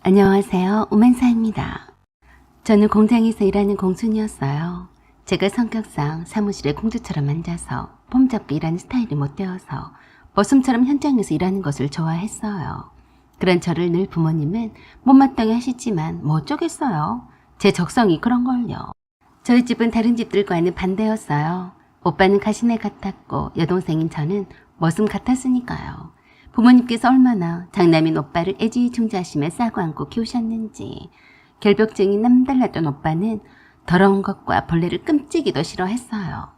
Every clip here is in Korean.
안녕하세요. 오만사입니다. 저는 공장에서 일하는 공순이었어요. 제가 성격상 사무실에 공주처럼 앉아서 폼 잡고 일하는 스타일이 못 되어서 머슴처럼 현장에서 일하는 것을 좋아했어요. 그런 저를 늘 부모님은 못마땅해 하시지만 뭐 어쩌겠어요. 제 적성이 그런걸요. 저희 집은 다른 집들과는 반대였어요. 오빠는 가시네 같았고 여동생인 저는 머슴 같았으니까요. 부모님께서 얼마나 장남인 오빠를 애지중지하시며 싸고 안고 키우셨는지. 결벽증이 남달랐던 오빠는 더러운 것과 벌레를 끔찍이도 싫어했어요.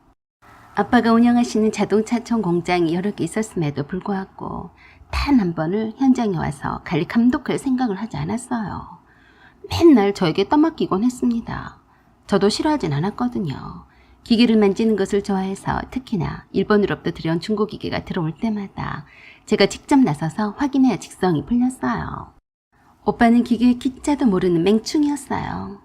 아빠가 운영하시는 자동차청 공장이 여러 개 있었음에도 불구하고 단 한 번을 현장에 와서 관리 감독할 생각을 하지 않았어요. 맨날 저에게 떠맡기곤 했습니다. 저도 싫어하진 않았거든요. 기계를 만지는 것을 좋아해서 특히나 일본으로부터 들여온 중고기계가 들어올 때마다 제가 직접 나서서 확인해야 직성이 풀렸어요. 오빠는 기계의 기자도 모르는 맹충이었어요.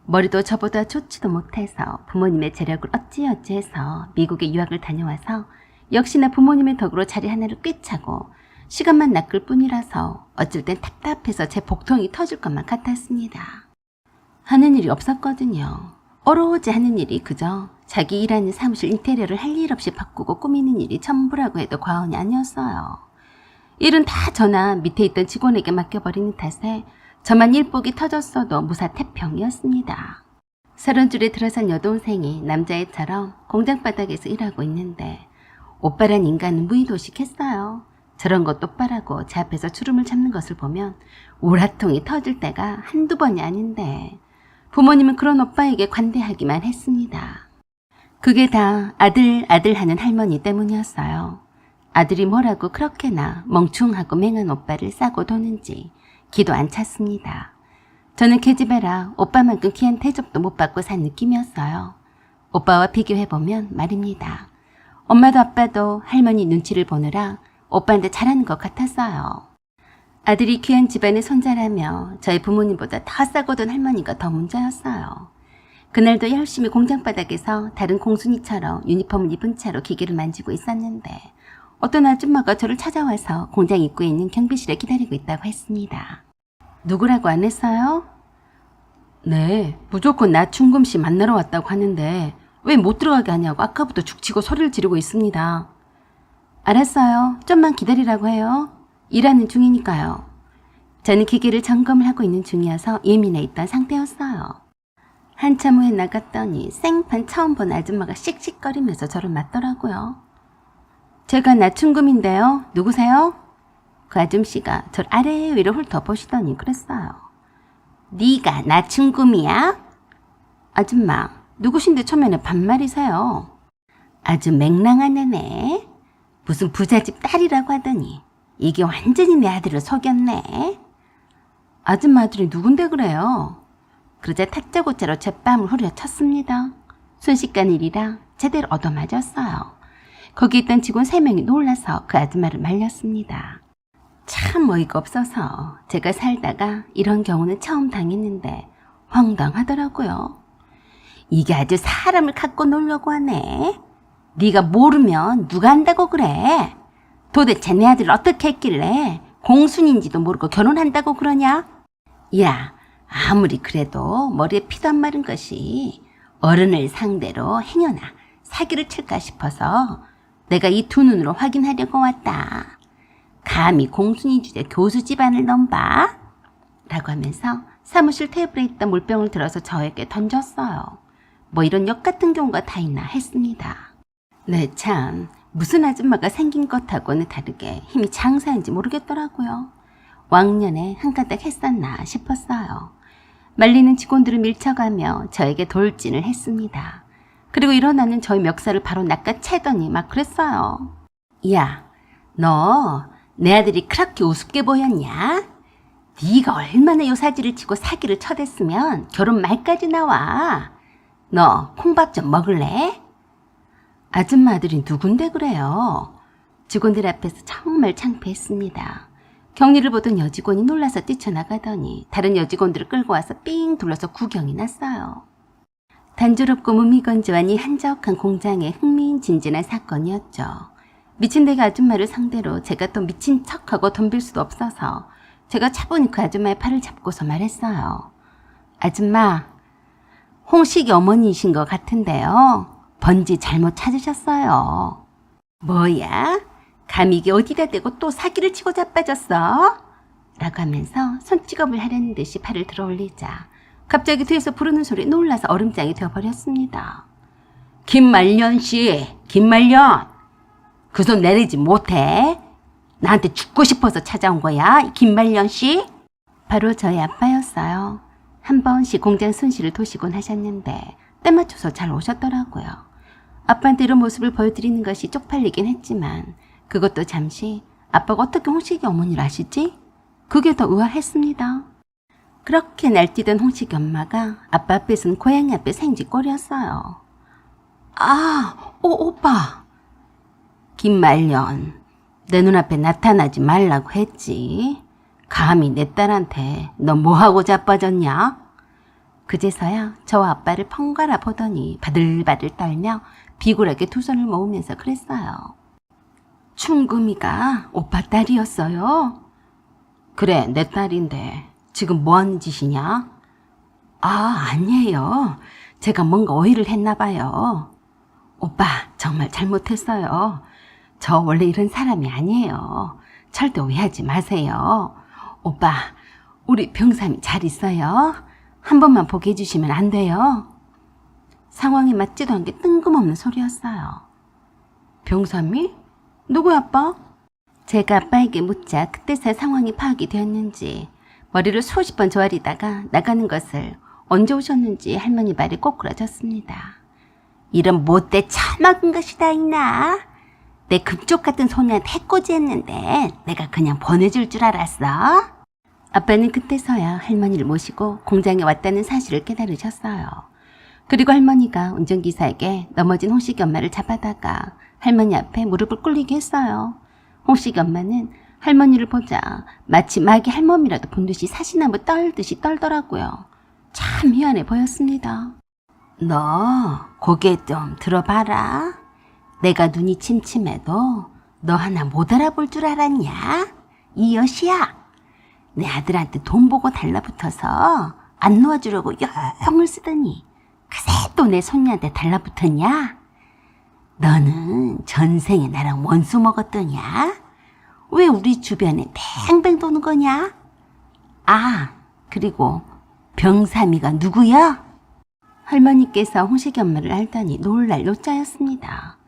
머리도 저보다 좋지도 못해서 부모님의 재력을 어찌어찌해서 미국에 유학을 다녀와서 역시나 부모님의 덕으로 자리 하나를 꿰차고 시간만 낚을 뿐이라서 어쩔 땐 답답해서 제 복통이 터질 것만 같았습니다. 하는 일이 없었거든요. 오로지 하는 일이 그저 자기 일하는 사무실 인테리어를 할 일 없이 바꾸고 꾸미는 일이 전부라고 해도 과언이 아니었어요. 일은 다 저나 밑에 있던 직원에게 맡겨버리는 탓에 저만 일복이 터졌어도 무사태평이었습니다. 30줄에 들어선 여동생이 남자애처럼 공장 바닥에서 일하고 있는데 오빠란 인간은 무의도식했어요. 저런 것 똑바라고 제 앞에서 주름을 잡는 것을 보면 우라통이 터질 때가 한두 번이 아닌데 부모님은 그런 오빠에게 관대하기만 했습니다. 그게 다 아들 하는 할머니 때문이었어요. 아들이 뭐라고 그렇게나 멍충하고 맹한 오빠를 싸고 도는지 기도 안 찼습니다. 저는 계집애라 오빠만큼 귀한 대접도 못 받고 산 느낌이었어요. 오빠와 비교해보면 말입니다. 엄마도 아빠도 할머니 눈치를 보느라 오빠한테 잘하는 것 같았어요. 아들이 귀한 집안의 손자라며 저희 부모님보다 더 싸고 돈 할머니가 더 문제였어요. 그날도 열심히 공장 바닥에서 다른 공순이처럼 유니폼을 입은 채로 기계를 만지고 있었는데 어떤 아줌마가 저를 찾아와서 공장 입구에 있는 경비실에 기다리고 있다고 했습니다. 누구라고 안 했어요? 네, 무조건 나 충금씨 만나러 왔다고 하는데 왜 못 들어가게 하냐고 아까부터 죽치고 소리를 지르고 있습니다. 알았어요. 좀만 기다리라고 해요. 일하는 중이니까요. 저는 기계를 점검을 하고 있는 중이어서 예민해 있던 상태였어요. 한참 후에 나갔더니 생판 처음 본 아줌마가 씩씩거리면서 저를 맞더라고요. 제가 나충금인데요. 누구세요? 그 아줌씨가 저를 아래 위로 훑어보시더니 그랬어요. 네가 나충금이야? 아줌마, 누구신데 초면에 반말이세요? 아주 맹랑한 애네. 무슨 부잣집 딸이라고 하더니 이게 완전히 내 아들을 속였네. 아줌마 아들이 누군데 그래요? 그러자 타짜고짜로 제 뺨을 후려쳤습니다. 순식간 일이라 제대로 얻어맞았어요. 거기 있던 직원 3명이 놀라서 그 아줌마를 말렸습니다. 참 어이가 없어서 제가 살다가 이런 경우는 처음 당했는데 황당하더라고요. 이게 아주 사람을 갖고 놀려고 하네. 네가 모르면 누가 안다고 그래. 도대체 내 아들을 어떻게 했길래 공순인지도 모르고 결혼한다고 그러냐? 야, 아무리 그래도 머리에 피도 안 마른 것이 어른을 상대로 행여나 사기를 칠까 싶어서 내가 이 두 눈으로 확인하려고 왔다. 감히 공순이 주제 교수 집안을 넘봐? 라고 하면서 사무실 테이블에 있던 물병을 들어서 저에게 던졌어요. 뭐 이런 역 같은 경우가 다 있나 했습니다. 네, 참 무슨 아줌마가 생긴 것하고는 다르게 힘이 장사인지 모르겠더라고요. 왕년에 한 가닥 했었나 싶었어요. 말리는 직원들을 밀쳐가며 저에게 돌진을 했습니다. 그리고 일어나는 저의 멱살을 바로 낚아채더니 막 그랬어요. 야, 너 내 아들이 그렇게 우습게 보였냐? 네가 얼마나 요사지를 치고 사기를 쳐댔으면 결혼 말까지 나와. 너 콩밥 좀 먹을래? 아줌마 아들이 누군데 그래요? 직원들 앞에서 정말 창피했습니다. 경리를 보던 여직원이 놀라서 뛰쳐나가더니 다른 여직원들을 끌고 와서 삥 둘러서 구경이 났어요. 단조롭고 무미건조한 이 한적한 공장의 흥미진진한 사건이었죠. 미친 대가 아줌마를 상대로 제가 또 미친 척하고 덤빌 수도 없어서 제가 차분히 그 아줌마의 팔을 잡고서 말했어요. 아줌마, 홍식이 어머니이신 것 같은데요. 번지 잘못 찾으셨어요. 뭐야? 감히 이게 어디다 대고 또 사기를 치고 자빠졌어? 라고 하면서 손찌검을 하려는 듯이 팔을 들어 올리자 갑자기 뒤에서 부르는 소리에 놀라서 얼음장이 되어버렸습니다. 김말년 씨, 김말년, 그 손 내리지 못해? 나한테 죽고 싶어서 찾아온 거야, 김말년 씨? 바로 저희 아빠였어요. 한 번씩 공장 손실을 도시곤 하셨는데 때 맞춰서 잘 오셨더라고요. 아빠한테 이런 모습을 보여드리는 것이 쪽팔리긴 했지만 그것도 잠시 아빠가 어떻게 홍식이 어머니를 아시지? 그게 더 의아했습니다. 그렇게 날뛰던 홍식이 엄마가 아빠 앞에서는 고양이 앞에 생쥐꼴이었어요. 아, 오빠. 김말년, 내 눈앞에 나타나지 말라고 했지. 감히 내 딸한테 너 뭐하고 자빠졌냐? 그제서야 저와 아빠를 펑갈아 보더니 바들바들 떨며 비굴하게 두 손을 모으면서 그랬어요. 충금이가 오빠 딸이었어요? 그래, 내 딸인데 지금 뭐하는 짓이냐? 아니에요. 제가 뭔가 오해를 했나 봐요. 오빠, 정말 잘못했어요. 저 원래 이런 사람이 아니에요. 절대 오해하지 마세요. 오빠, 우리 병삼이 잘 있어요? 한 번만 보게 해주시면 안 돼요? 상황에 맞지도 않게 뜬금없는 소리였어요. 병삼이? 누구야, 아빠? 제가 아빠에게 묻자 그때서야 상황이 파악이 되었는지 머리를 수십 번 조아리다가 나가는 것을 언제 오셨는지 할머니 말이 꼬꾸라졌습니다. 이런 못돼 처먹은 것이 다 있나? 내 금쪽 같은 소녀한테 해코지했는데 내가 그냥 보내줄 줄 알았어? 아빠는 그때서야 할머니를 모시고 공장에 왔다는 사실을 깨달으셨어요. 그리고 할머니가 운전기사에게 넘어진 홍식이 엄마를 잡아다가 할머니 앞에 무릎을 꿇리게 했어요. 홍식이 엄마는 할머니를 보자 마치 마귀 할멈이라도 본 듯이 사시나무 떨듯이 떨더라고요. 참 희한해 보였습니다. 너 고개 좀 들어봐라. 내가 눈이 침침해도 너 하나 못 알아볼 줄 알았냐? 이 여시야. 내 아들한테 돈 보고 달라붙어서 안 놓아주려고 영을 쓰더니 그새 또 내 손녀한테 달라붙었냐? 너는 전생에 나랑 원수 먹었더냐? 왜 우리 주변에 뱅뱅 도는 거냐? 그리고 병삼이가 누구야? 할머니께서 홍식이 엄마를 알다니 놀랄 노자였습니다.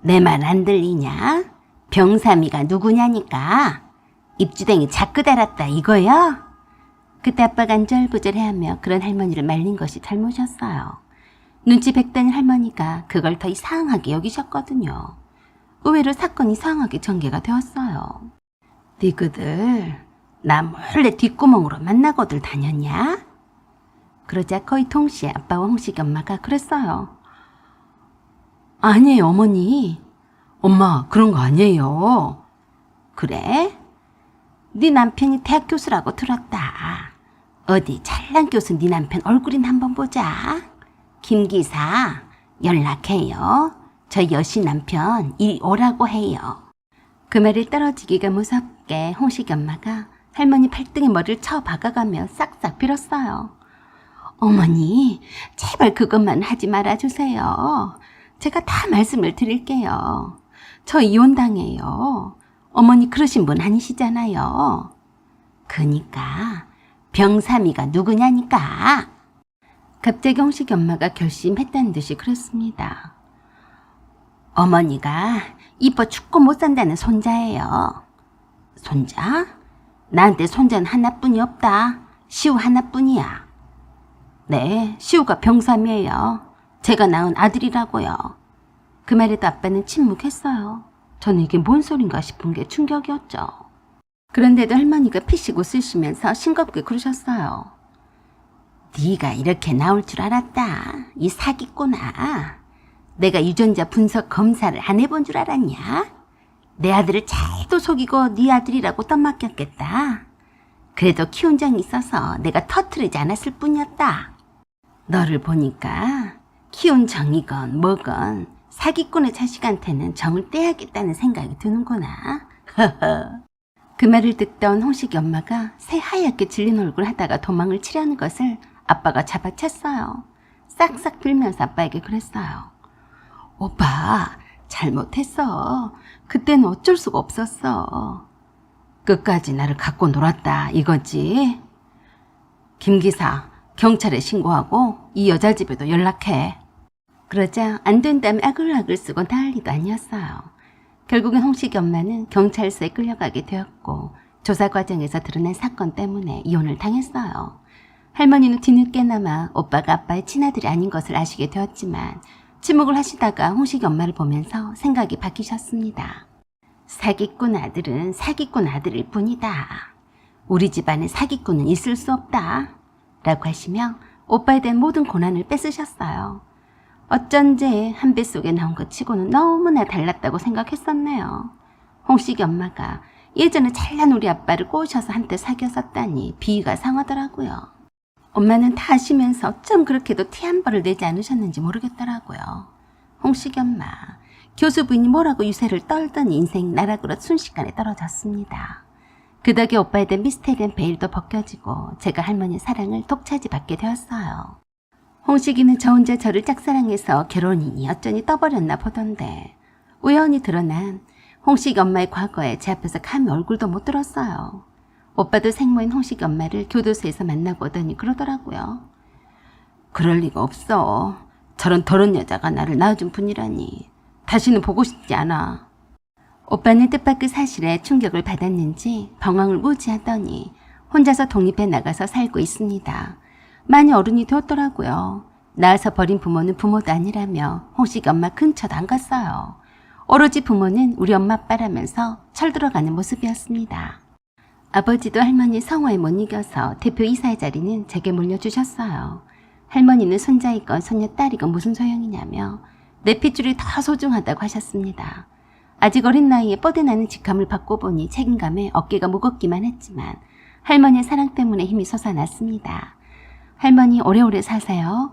내 말 안 들리냐? 병삼이가 누구냐니까. 입주댕이 자꾸 달았다 이거야? 그때 아빠가 안절부절해하며 그런 할머니를 말린 것이 잘못이었어요. 눈치 백단인 할머니가 그걸 더 이상하게 여기셨거든요. 의외로 사건이 이상하게 전개가 되었어요. 니그들 나 몰래 뒷구멍으로 만나고들 다녔냐? 그러자 거의 동시에 아빠와 홍식이 엄마가 그랬어요. 아니에요, 어머니. 엄마, 그런 거 아니에요. 그래? 네 남편이 대학 교수라고 들었다. 어디 잘난 교수 네 남편 얼굴이나 한번 보자. 김 기사 연락해요. 저 여시 남편 일 오라고 해요. 그 말이 떨어지기가 무섭게 홍식이 엄마가 할머니 팔등에 머리를 쳐 박아가며 싹싹 빌었어요. 어머니, 제발 그것만 하지 말아주세요. 제가 다 말씀을 드릴게요. 저 이혼당해요. 어머니 그러신 분 아니시잖아요. 그니까 병삼이가 누구냐니까. 갑자기 홍식이 엄마가 결심했다는 듯이 그랬습니다. 어머니가 이뻐 죽고 못 산다는 손자예요. 손자? 나한테 손자는 하나뿐이 없다. 시우 하나뿐이야. 네, 시우가 병삼이에요. 제가 낳은 아들이라고요. 그 말에도 아빠는 침묵했어요. 저는 이게 뭔 소린가 싶은 게 충격이었죠. 그런데도 할머니가 피식 웃으시면서 싱겁게 그러셨어요. 네가 이렇게 나올 줄 알았다. 이 사기꾼아. 내가 유전자 분석 검사를 안 해본 줄 알았냐? 내 아들을 잘도 속이고 네 아들이라고 떠맡겼겠다. 그래도 키운 정이 있어서 내가 터트리지 않았을 뿐이었다. 너를 보니까 키운 정이건 뭐건 사기꾼의 자식한테는 정을 떼야겠다는 생각이 드는구나. 그 말을 듣던 홍식이 엄마가 새하얗게 질린 얼굴 하다가 도망을 치려는 것을 아빠가 잡아챘어요. 싹싹 빌면서 아빠에게 그랬어요. 오빠, 잘못했어. 그때는 어쩔 수가 없었어. 끝까지 나를 갖고 놀았다 이거지? 김 기사, 경찰에 신고하고 이 여자 집에도 연락해. 그러자 안 된다며 아글아글 쓰고 난리도 아니었어요. 결국엔 홍식이 엄마는 경찰서에 끌려가게 되었고 조사 과정에서 드러난 사건 때문에 이혼을 당했어요. 할머니는 뒤늦게나마 오빠가 아빠의 친아들이 아닌 것을 아시게 되었지만 침묵을 하시다가 홍식이 엄마를 보면서 생각이 바뀌셨습니다. 사기꾼 아들은 사기꾼 아들일 뿐이다. 우리 집안에 사기꾼은 있을 수 없다. 라고 하시며 오빠에 대한 모든 고난을 뺏으셨어요. 어쩐지 한 뱃속에 나온 것 치고는 너무나 달랐다고 생각했었네요. 홍식이 엄마가 예전에 잘난 우리 아빠를 꼬셔서 한때 사귀었었다니 비위가 상하더라고요. 엄마는 다 아시면서 어쩜 그렇게도 티 한 벌을 내지 않으셨는지 모르겠더라고요. 홍식이 엄마, 교수 부인이 뭐라고 유세를 떨더니 인생 나락으로 순식간에 떨어졌습니다. 그 덕에 오빠에 대한 미스테리한 베일도 벗겨지고 제가 할머니 사랑을 독차지받게 되었어요. 홍식이는 저 혼자 저를 짝사랑해서 결혼이니 어쩌니 떠버렸나 보던데 우연히 드러난 홍식이 엄마의 과거에 제 앞에서 감히 얼굴도 못 들었어요. 오빠도 생모인 홍식이 엄마를 교도소에서 만나고 오더니 그러더라고요. 그럴 리가 없어. 저런 더러운 여자가 나를 낳아준 분이라니. 다시는 보고 싶지 않아. 오빠는 뜻밖의 사실에 충격을 받았는지 방황을 무지하더니 혼자서 독립해 나가서 살고 있습니다. 많이 어른이 되었더라고요. 낳아서 버린 부모는 부모도 아니라며 홍식이 엄마 근처도 안 갔어요. 오로지 부모는 우리 엄마 아빠라면서 철들어가는 모습이었습니다. 아버지도 할머니 성화에 못 이겨서 대표 이사의 자리는 제게 물려주셨어요. 할머니는 손자이건 손녀딸이건 무슨 소용이냐며 내 핏줄이 더 소중하다고 하셨습니다. 아직 어린 나이에 뻗어나는 직함을 받고 보니 책임감에 어깨가 무겁기만 했지만 할머니의 사랑 때문에 힘이 솟아났습니다. 할머니 오래오래 사세요.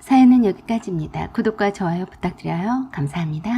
사연은 여기까지입니다. 구독과 좋아요 부탁드려요. 감사합니다.